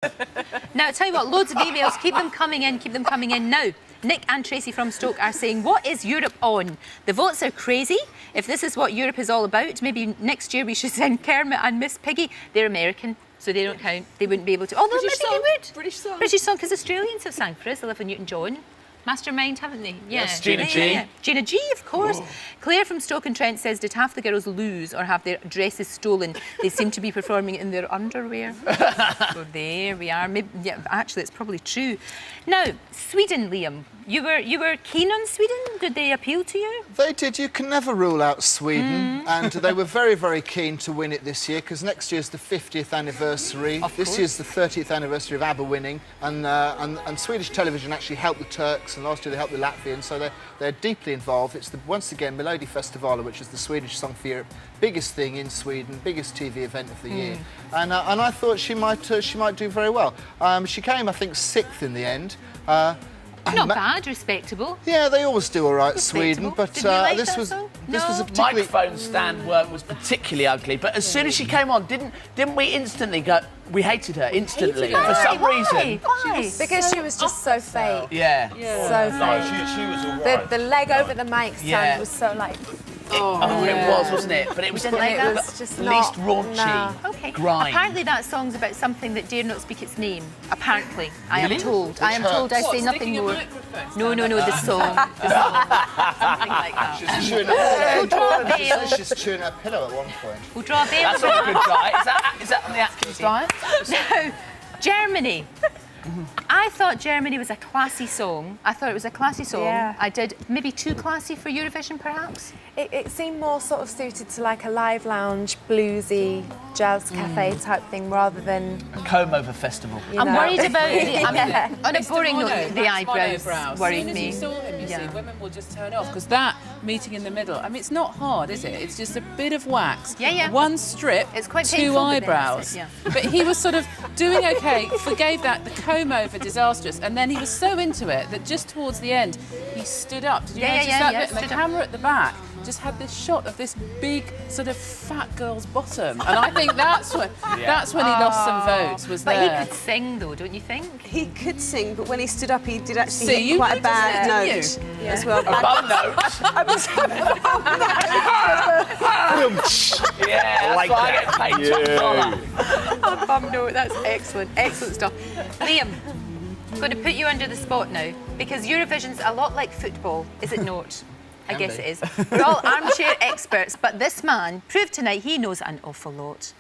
Now, I tell you what, loads of emails. Keep them coming in, keep them coming in now. Nick and Tracy from Stoke are saying, what is Europe on? The votes are crazy. If this is what Europe is all about, maybe next year we should send Kermit and Miss Piggy. They're American, so they don't count. They wouldn't be able to. Although maybe they would. British song. British song, because Australians have sang for us. Olivia Newton-John. Mastermind, haven't they? Yeah. Yes, Gina G. Yeah. Gina G, of course. Whoa. Claire from Stoke-on-Trent says, did half the girls lose or have their dresses stolen? They seem to be performing in their underwear. So there we are. Maybe, yeah, actually, it's probably true. Now, Sweden, Liam. You were keen on Sweden? Did they appeal to you? They did. You can never rule out Sweden. And they were very, very keen to win it this year, because next year's the 50th anniversary. This year's the 30th anniversary of ABBA winning. And Swedish television actually helped the Turks, and last year they helped the Latvians, so they're deeply involved. It's, once again, Melodi Festival, which is the Swedish Song for Europe. Biggest thing in Sweden, biggest TV event of the year. And I thought she might do very well. She came, I think, 6th in the end. Not bad, respectable. Yeah, they always do all right, Sweden, but Did you like this that was song? this was a No? particularly... Microphone stand work was particularly ugly, but as soon as she came on, didn't we instantly go? We hated her instantly for some reason. Why? Because she was just so fake. Yeah. So fake. She was all right. The leg over the mic stand Yeah. was so like... Oh, it was, wasn't it? But it was Didn't like It that? was just least not... raunchy. No. Okay. Grind. Apparently that song's about something that dare not speak its name. Apparently. I am Really? told. I am told I say nothing more. No, the song. The song. Something like that. She's chewing We'll draw a veil. She's chewing her pillow at one point. We'll draw a veil. That's not a good diet. Is that on the Atkins diet? Now, Germany. I thought Germany was a classy song. I thought it was a classy song. Yeah. I did. Maybe too classy for Eurovision, perhaps? It seemed more sort of suited to like a live lounge, bluesy, jazz cafe type thing rather than... A comb-over festival. You I'm know. worried about the... I mean, Yeah. on a boring note, the eyebrows worried As soon as me. you saw him, you Yeah. see, women will just turn off, because that meeting in the middle, I mean, it's not hard, is it? It's just a bit of wax. Yeah. One strip, It's quite 2 painful, but then eyebrows. that's it, But he was sort of doing okay, forgave that, the comb-over disastrous, and then he was so into it that just towards the end, he stood up. Did you notice that bit? And the stood up. camera at the back just had this shot of this big sort of fat girl's bottom, and I think that's when he lost some votes. Was But there? he could sing, though, don't you think? He could sing, but when he stood up, he did actually See, you hit quite a noticed bad it, note didn't as well. A bum note. Yeah, that's why I get paid $1. Oh, bum note, that's excellent. Excellent stuff. Liam, I'm going to put you under the spot now, because Eurovision's a lot like football, is it not? I guess it is. We're all armchair experts, but this man proved tonight he knows an awful lot.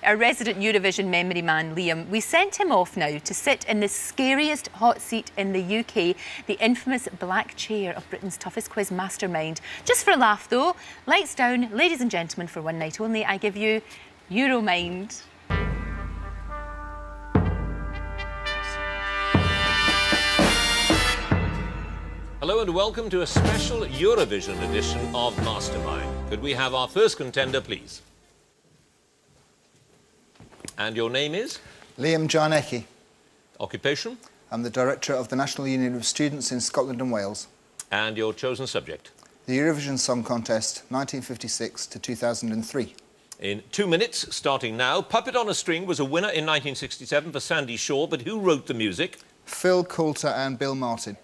Our resident Eurovision memory man, Liam, we sent him off now to sit in the scariest hot seat in the UK, the infamous black chair of Britain's toughest quiz mastermind. Just for a laugh, though, lights down, ladies and gentlemen, for one night only, I give you Euromind. Hello and welcome to a special Eurovision edition of Mastermind. Could we have our first contender, please? And your name is? Liam Jarnecki. Occupation? I'm the director of the National Union of Students in Scotland and Wales. And your chosen subject? The Eurovision Song Contest, 1956 to 2003. In 2 minutes, starting now, Puppet on a String was a winner in 1967 for Sandy Shaw, but who wrote the music? Phil Coulter and Bill Martin.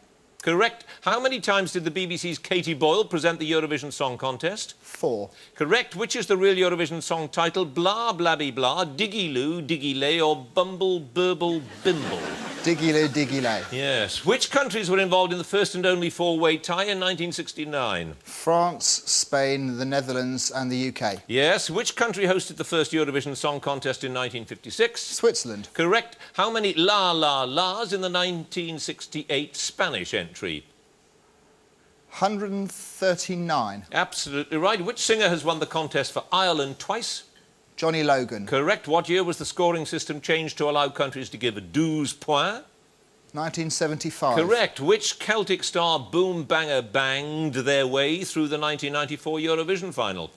Correct. How many times did the BBC's Katie Boyle present the Eurovision Song Contest? 4. Correct. Which is the real Eurovision song title? Blah, blabby, blah, diggy loo, diggy lay, or bumble, burble, bimble? Diggy Loo, Diggy Lay. Yes. Which countries were involved in the first and only four-way tie in 1969? France, Spain, the Netherlands and the UK. Yes. Which country hosted the first Eurovision Song Contest in 1956? Switzerland. Correct. How many la la las in the 1968 Spanish entry? 139. Absolutely right. Which singer has won the contest for Ireland twice? Johnny Logan. Correct. What year was the scoring system changed to allow countries to give 12 points? 1975. Correct. Which Celtic star boom banger banged their way through the 1994 Eurovision final?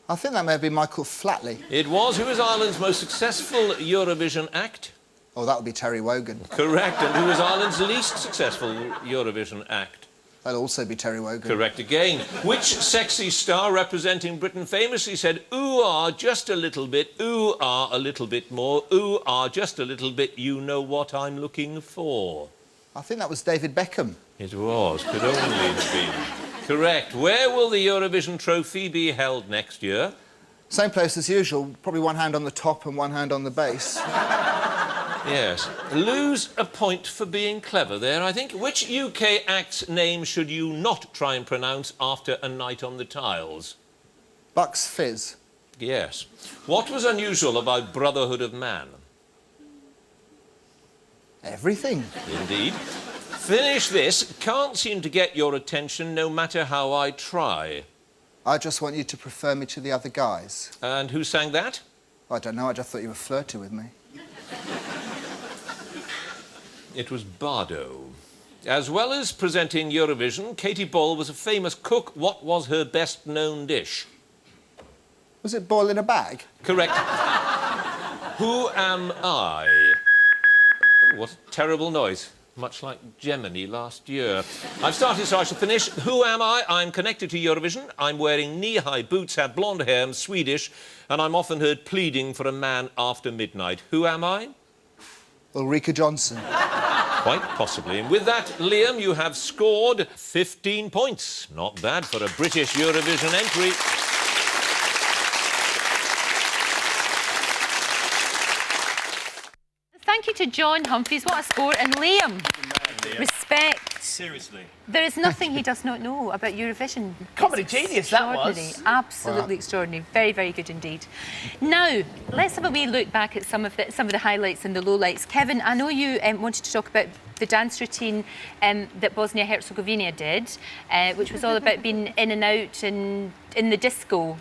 I think that may have been Michael Flatley. It was. Who is Ireland's most successful Eurovision act? Oh, that would be Terry Wogan. Correct. And who is Ireland's least successful Eurovision act? That'll also be Terry Wogan. Correct again. Which sexy star representing Britain famously said, ooh, ah, just a little bit, ooh, ah, a little bit more, ooh, ah, just a little bit, you know what I'm looking for? I think that was David Beckham. It was. Could only have been. Correct. Where will the Eurovision trophy be held next year? Same place as usual, probably one hand on the top and one hand on the base. Yes. Lose a point for being clever there, I think. Which UK act's name should you not try and pronounce after a night on the tiles? Bucks Fizz. Yes. What was unusual about Brotherhood of Man? Everything. Indeed. Finish this. Can't seem to get your attention no matter how I try. I just want you to prefer me to the other guys. And who sang that? I don't know, I just thought you were flirting with me. It was Bardo. As well as presenting Eurovision, Katie Ball was a famous cook. What was her best-known dish? Was it boil in a bag? Correct. Who am I? What a terrible noise. Much like Gemini last year. I've started, so I shall finish. Who am I? I'm connected to Eurovision. I'm wearing knee-high boots, have blonde hair, I'm Swedish, and I'm often heard pleading for a man after midnight. Who am I? Ulrika Johnson. Quite possibly. And with that, Liam, you have scored 15 points. Not bad for a British Eurovision entry. Thank you to John Humphreys. What a score. And Liam, respect. Seriously. There is nothing he does not know about Eurovision. Comedy It's genius, that was. extraordinary. Absolutely extraordinary. Very, very good indeed. Now, let's have a wee look back at some of the highlights and the lowlights. Kevin, I know you wanted to talk about the dance routine that Bosnia-Herzegovina did, which was all about being in and out and in the disco.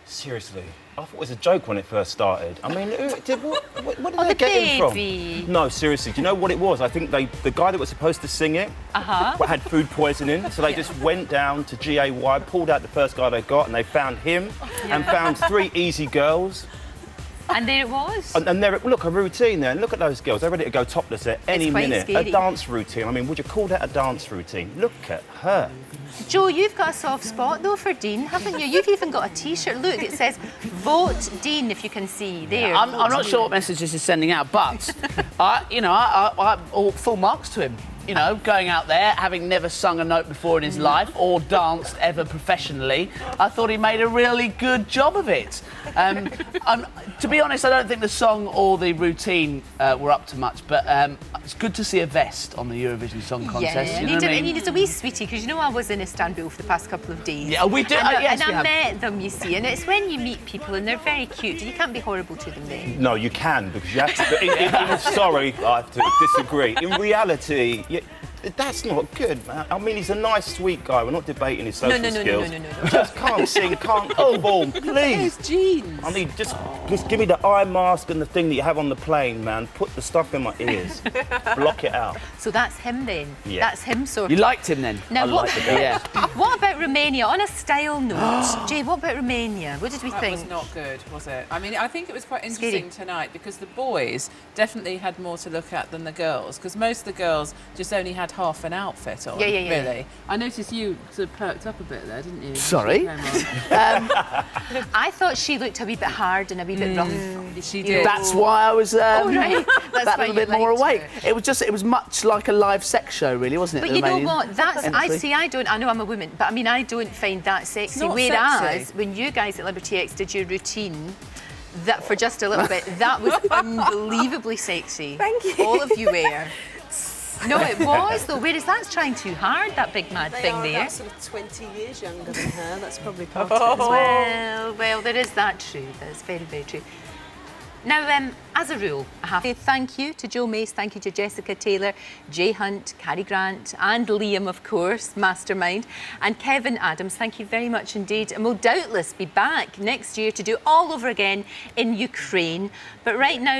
Seriously, I thought it was a joke when it first started. I mean, what did Oh, they the get him baby. from? No, seriously, do you know what it was? I think the guy that was supposed to sing it had food poisoning, so they just went down to GAY, pulled out the first guy they got, and they found him and found 3 easy girls. And there it was. And there, look, a routine there, and look at those girls. They're ready to go topless at any quite minute. scary. A dance routine. I mean, would you call that a dance routine? Look at her. Joe, you've got a soft spot though for Dean, haven't you? You've even got a T-shirt. Look, it says "Vote Dean" if you can see there. I'm not sure what message this is sending out, but I full marks to him. You know, going out there, having never sung a note before in his life or danced ever professionally, I thought he made a really good job of it. To be honest, I don't think the song or the routine were up to much, but it's good to see a vest on the Eurovision Song Contest. Yeah, you know what I mean? and he's a wee sweetie, because you know I was in Istanbul for the past couple of days. Yeah, we did. And, yes, and we I have. met them, you see, and it's when you meet people and they're very cute, you can't be horrible to them then. No, you can, because you have to... sorry, I have to disagree. In reality, that's not good, man. I mean, he's a nice, sweet guy. We're not debating his social skills. No. Just can't sing, can't perform, please. Those jeans. I mean, just give me the eye mask and the thing that you have on the plane, man. Put the stuff in my ears. Block it out. So that's him then. Yeah. That's him sort You of. liked him then? Now, I like the guy. Yeah. what about Romania? On a style note, Jay, what about Romania? What did we That think? was not good, was it? I mean, I think it was quite Scary. interesting tonight because the boys definitely had more to look at than the girls, because most of the girls just only had half an outfit on. Yeah. Really. I noticed you sort of perked up a bit there, didn't you? Sorry? I thought she looked a wee bit hard and a wee bit rough. She did. That's why I was right. That's that why little you bit more liked awake. her. It was much like a live sex show, really, wasn't it? But the you know Romanian what? That's entry? I know I'm a woman, but I mean I don't find that sexy. not Whereas sexy. when you guys at Liberty X did your routine, that for just a little bit, that was unbelievably sexy. Thank you. All of you were. No, it was though. Whereas that's trying too hard, that big mad They thing are there. about sort of 20 years younger than her. That's probably part of it as well. Well, there is that true. That is very, very true. Now, as a rule, I have to say thank you to Joe Mace, thank you to Jessica Taylor, Jay Hunt, Carrie Grant, and Liam, of course, mastermind, and Kevin Adams. Thank you very much indeed. And we'll doubtless be back next year to do all over again in Ukraine. But right now,